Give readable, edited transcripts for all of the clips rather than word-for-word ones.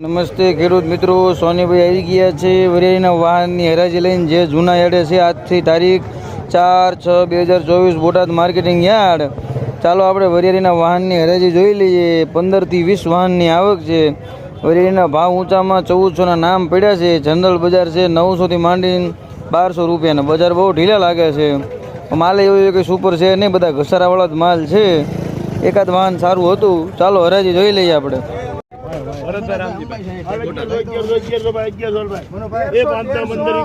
નમસ્તે ખેડૂત મિત્રો, સોનીભાઈ આવી ગયા છે વરિયાળીના વાહનની હરાજી લઈને, જે જૂના યાર્ડે છે. આજથી તારીખ 4/6/2024 બોટાદ માર્કેટિંગ યાર્ડ. ચાલો આપણે વરિયાળીના વાહનની હરાજી જોઈ લઈએ. 15 થી 20 વાહનની આવક છે. વરિયાળીના ભાવ ઊંચામાં 1400ના નામ પડ્યા છે. જનરલ બજાર છે 900 થી માંડીને 1200 રૂપિયાના. બજાર બહુ ઢીલા લાગે છે. માલ એવું કે સુપર છે નહીં, બધા ઘસારાવાળા જ માલ છે. એકાદ વાહન સારું હતું. ચાલો હરાજી જોઈ લઈએ આપણે. એ 1395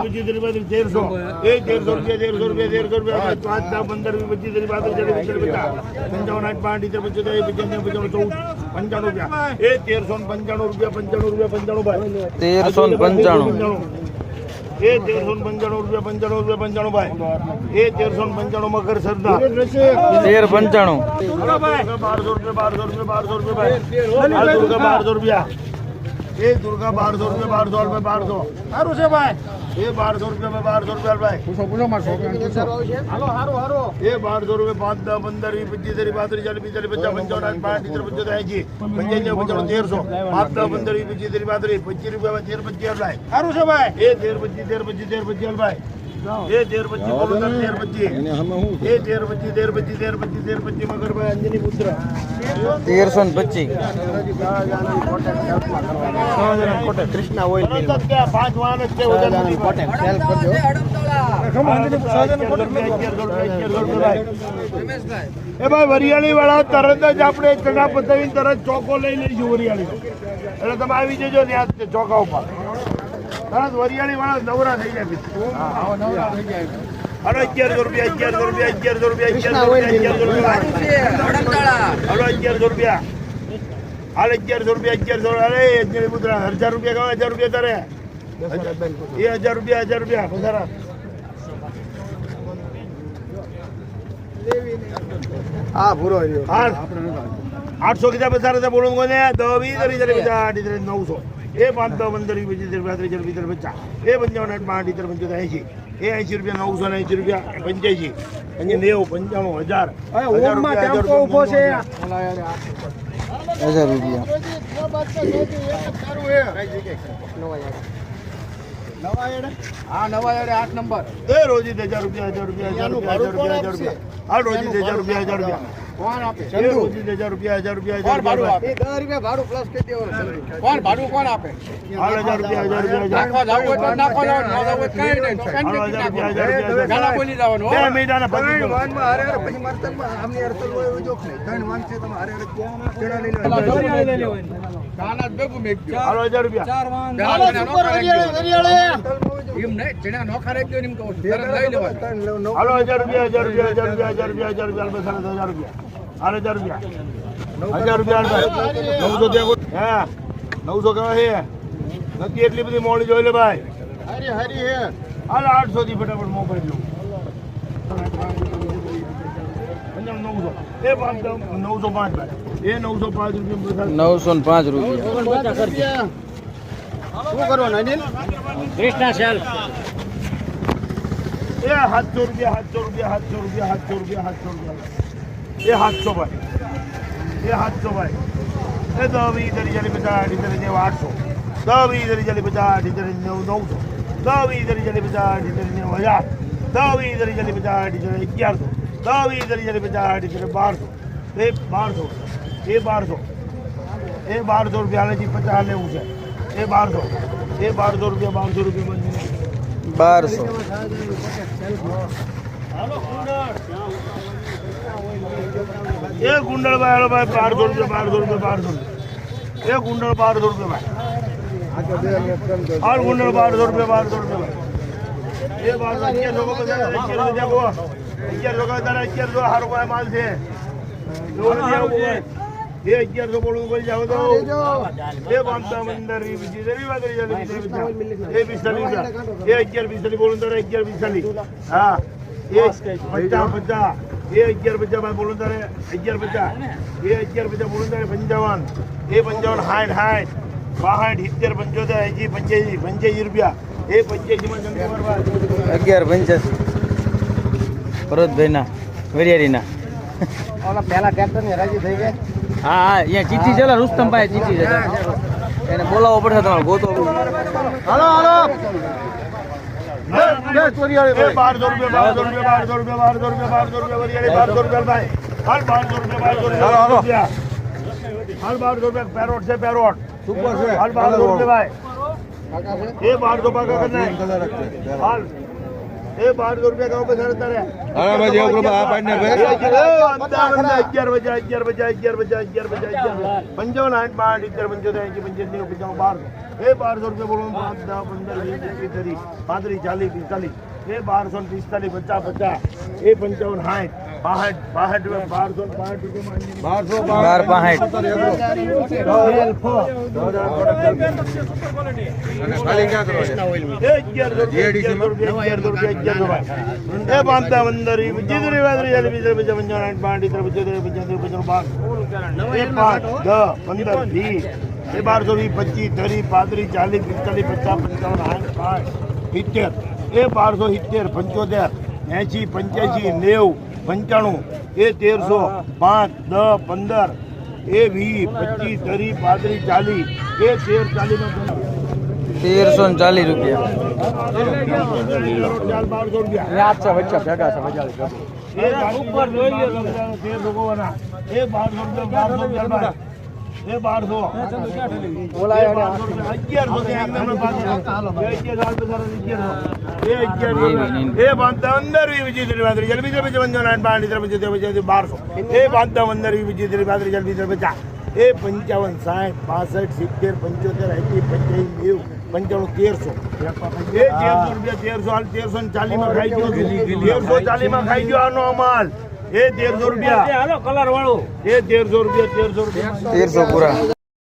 રૂપિયા ભાઈ. એ 1395 મગર સરદાર 1395. 1200 રૂપિયા. એ દુર્ગા 1200 રૂપિયા. 1200 સારું છે ભાઈ. એ 1200 રૂપિયા 1200 ભાઈ. એ 1200 રૂપિયા 5 10 15 20 25 30 35 40 50 55 1300 5 10 15 20 30 35 25 રૂપિયા 13 25 ભાઈ. સારું છે ભાઈ. એ 13 25 ભાઈ. એ 13 25 બોલો 13 25. એ 13 25 મગર ભાઈ અંજની પુત્ર 1325. કૃષ્ણા ઓઇલ 5 વાહન છે એ ભાઈ. વરિયાળી વાળા તરત જ આપણે ચણા પતાવીને તરત ચોકો લઈ લઈશું વરિયાળી. એટલે તમે આવી જજો ત્યાં ચોકા ઉપર. તરત વરિયાળી વાળા નવરા થઈ જાય. 1100 રૂપિયા. 1100 રૂપિયા. હાલો 1100 રૂપિયા. હાલ 1100 રૂપિયા. અરે અંજની પુત્ર 1000 રૂપિયા. 1000 રૂપિયા તારે. એ 1000 રૂપિયા. વધારા હા ભૂરો 800 કિતા બસારા બોલું કોને 10 20 30 900. એ 5 10 15 20 30 50. એ 55 8 80 એ 80 રૂપિયા. 980 રૂપિયા. 85 અને 90 95 1000 રૂપિયા. નવા 8 નંબર. એ રોજી 1000 રૂપિયા. 1000 રૂપિયા. આ રોજી 1000 રૂપિયા. કોણ આપે? એ રોજી 1000 રૂપિયા. 1000 રૂપિયા. 10 રૂપિયા ભાડું પ્લસ કહી દેવાનું. કોણ ભાડું કોણ આપે? 1000 રૂપિયા. નાખવા જાવ હોય તો નાખવા જાવ, ન જાવ હોય કઈ નહીં. ગાલા બોલી જવાનું. 2 મહિનાના પછી વાનમાં હારે પછી મરતલમાં આમની અરતલ હોય એવું જોખ નહીં. 3 વાન છે તમે હારે ચણા લઈ લેવાનું. ગાલા ભેગું મેક. 1000 રૂપિયા. 4 વાન. એમ નહીં, ચણા નોખા રાખી દો ને એમ કહું છું. તરત લઈ લેવાનું. હાલો 1000 રૂપિયા. 1000 રૂપિયા. 1000 રૂપિયા. 1000 રૂપિયા. 1000 રૂપિયા. 900 ત્યાં હા 900 કેવા છે નથી એટલી બધી મોડી જોઈ લે ભાઈ. હરી હે હાલ 800 થી ફટાફટ મોબાઈલ લો. 900 એ 905 ભાઈ. એ 905 રૂપિયા. 905 રૂપિયા. શું કરવાનું અનિલ? કૃષ્ણા સેલ એ 700 રૂપિયા. 700 રૂપિયા. 700 રૂપિયા. 700 રૂપિયા. એ 700 ભાઈ. એ 700 ભાઈ. એ 10 20 30 40 50 800. 10 20 30 40 50 900. 10 20 30 40 50 1000. 10 20 30 40 50 1100. 10 20 30 40 1200. એ 1200. એ 1200. એ 1200 રૂપિયા હાલે 50 લેવું છે. એ 1200. એ 1200 રૂપિયા. 1200 રૂપિયા 1200. એ ગુંડળ ભાઈ હાલો ભાઈ 1200 રૂપિયા. 1200 રૂપિયા. 1200. એ ગુંડળ 1200 રૂપિયા ભાઈ. હાલ ગુંડળ 1200 રૂપિયા. 1200 રૂપિયા ભાઈ. એ 1200 1100 હારો ભાઈ માલ છે. એ 1100 બોલું કરી જાવ તો એ 515 એ 45 એ 11 બોલું તારે 11 હા એ 50 એ 11 ભાઈ બોલું તારે 11 એ 11 બોલું તારે 55 એ 55 60 62 70 75 85 રૂપિયા. એ 85 માં 1185 ભરતભાઈના વરિયાળીના. ઓલા પહેલા ટ્રેક્ટર ની હરાજી થઈ ગઈ. હા હા, અહીંયા ચીઠી છે, રુસ્તમભાઈ ચીઠી છે. એને બોલાવવો પડશે તમારે ગોતો હાલો હાલો એ 1200 રૂપિયા 1200 રૂપિયા 1200 રૂપિયા 1200 રૂપિયા વરિયાળી 1200 રૂપિયા ભાઈ હાલ 1200 રૂપિયા 1200 રૂપિયા હાલ 1200 રૂપિયા પેરોટ છે પેરોટ સુપર છે હાલ 1200 રૂપિયા ભાઈ એ 1200 પાકા કરને હાલ એ 1200 રૂપિયા કાઉ પૈસા નતા રે અરે ભાઈ જેવો ગ્રુપ આ પાડને ભાઈ 11 55 8 8 75 એ 1200 રૂપિયા બોલો 5 10 15 20 30 35 40 45 એ 1245 50 50 એ 55 60 62 1260 અને ખાલી ક્યાં કરો છે એ 1100 15 વિજયશ્રી વાદરી જાલી 55 8 5 75 એ 5 10 15 20 એ 1220 25 30 35 40 45 50 55 60 70 એ 1270 75 80 85 90 95 એ 1300 5 10 15 એ 20 25 30 35 40 એ 1340 રૂપિયા 1200 રૂપિયા આછા વચ્ચે ભેગા છે મજા એ ઉપર જોઈ લો 1300 ભગવાના એ 1200 રૂપિયા એ 1200 ઓલા 1100 થી આમ તમને પાછો 1100 એ 15 વિજયશ્રી વાદરી જલ્દી જલ્દી 55 8 1200 એ 15 વિજયશ્રી વાદરી જલ્દી 50 એ 55 60 65 70 75 80 85 95 એ 1300 રૂપિયા 1340 માં ખાઈ ગયો 1340 માં ખાઈ ગયો આનો અમાલ એ 1300 રૂપિયા હાલો કલર વાળું એ 1300 રૂપિયા 1300 રૂપિયા 1300 પૂરા